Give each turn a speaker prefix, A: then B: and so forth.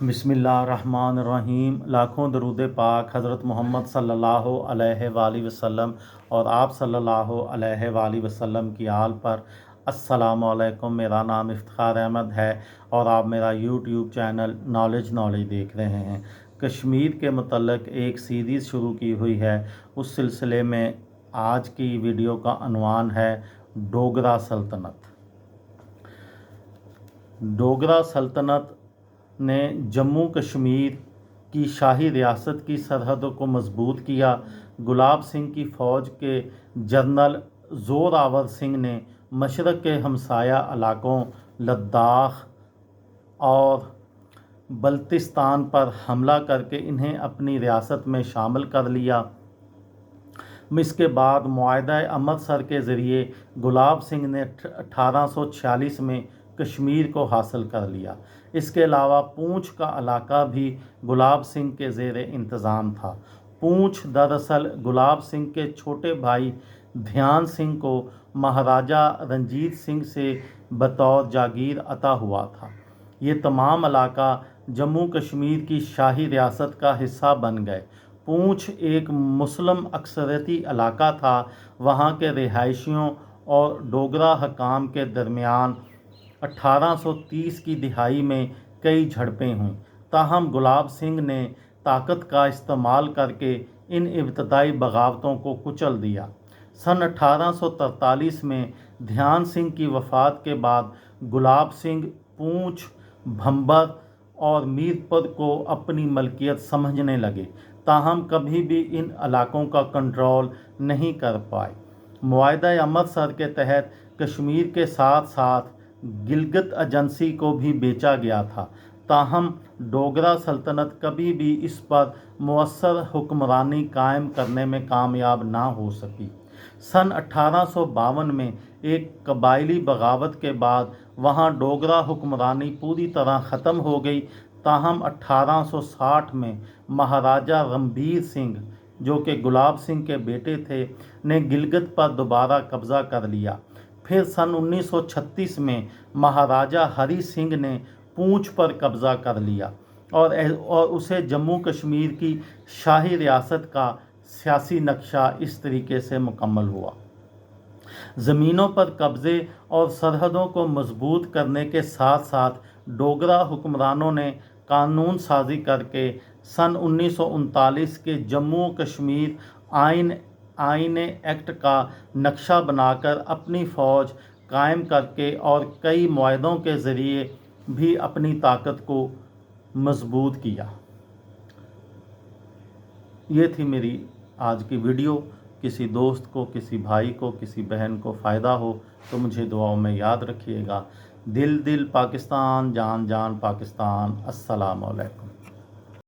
A: बिस्मिल्लाहिर्रहमानिर्रहीम। लाखों दरूद पाक हज़रत मोहम्मद सल्लल्लाहु अलैहि वसल्लम और आप सल्लल्लाहु अलैहि वसल्लम की आल पर। अस्सलामु अलैकुम। मेरा नाम इफ्तिखार अहमद है और आप मेरा यूट्यूब चैनल नॉलेज देख रहे हैं। कश्मीर के मतलब एक सीरीज़ शुरू की हुई है, उस सिलसिले में आज की वीडियो का अनवान है डोगरा सल्तनत। डोगरा सल्तनत ने जम्मू कश्मीर की शाही रियासत की सरहदों को मजबूत किया। गुलाब सिंह की फ़ौज के जनरल ज़ोरावर सिंह ने मशरक़ के हमसाया इलाकों लद्दाख और बल्तिस्तान पर हमला करके इन्हें अपनी रियासत में शामिल कर लिया। इसके बाद मुआहदा अमृतसर के ज़रिए गुलाब सिंह ने 1846 में कश्मीर को हासिल कर लिया। इसके अलावा पूंछ का इलाका भी गुलाब सिंह के ज़ेर इंतज़ाम था। पूंछ दरअसल गुलाब सिंह के छोटे भाई ध्यान सिंह को महाराजा रंजीत सिंह से बतौर जागीर अता हुआ था। ये तमाम इलाका जम्मू कश्मीर की शाही रियासत का हिस्सा बन गए। पूंछ एक मुस्लिम अक्सरियती इलाका था। वहाँ के रिहायशियों और डोगरा हकाम के दरमियान 1830 की दिहाई में कई झड़पें हुईं। ताहम गुलाब सिंह ने ताकत का इस्तेमाल करके इन इब्तदाई बगावतों को कुचल दिया। सन 1843 में ध्यान सिंह की वफ़ात के बाद गुलाब सिंह पूंछ, भंबर और मीरपुर को अपनी मलकियत समझने लगे, ताहम कभी भी इन इलाकों का कंट्रोल नहीं कर पाए। मुआहदा अमृतसर के तहत कश्मीर के साथ साथ गिलगित एजेंसी को भी बेचा गया था, ताहम डोगरा सल्तनत कभी भी इस पर मुअस्सर हुक्मरानी कायम करने में कामयाब ना हो सकी। सन 1852 में एक कबायली बगावत के बाद वहाँ डोगरा हुक्मरानी पूरी तरह ख़त्म हो गई। ताहम 1860 में महाराजा रणबीर सिंह, जो कि गुलाब सिंह के बेटे थे, ने गिलगित पर दोबारा कब्ज़ा कर लिया। फिर सन 1936 में महाराजा हरी सिंह ने पूंछ पर कब्ज़ा कर लिया और उसे जम्मू कश्मीर की शाही रियासत का सियासी नक्शा इस तरीके से मुकम्मल हुआ। ज़मीनों पर कब्ज़े और सरहदों को मजबूत करने के साथ साथ डोगरा हुक्मरानों ने कानून साजी करके सन 1939 के जम्मू कश्मीर आइन एक्ट का नक्शा बनाकर अपनी फ़ौज कायम करके और कई मुआहदों के ज़रिए भी अपनी ताकत को मजबूत किया। ये थी मेरी आज की वीडियो। किसी दोस्त को, किसी भाई को, किसी बहन को फ़ायदा हो तो मुझे दुआओं में याद रखिएगा। दिल दिल पाकिस्तान, जान जान पाकिस्तान। अस्सलामु अलैकुम।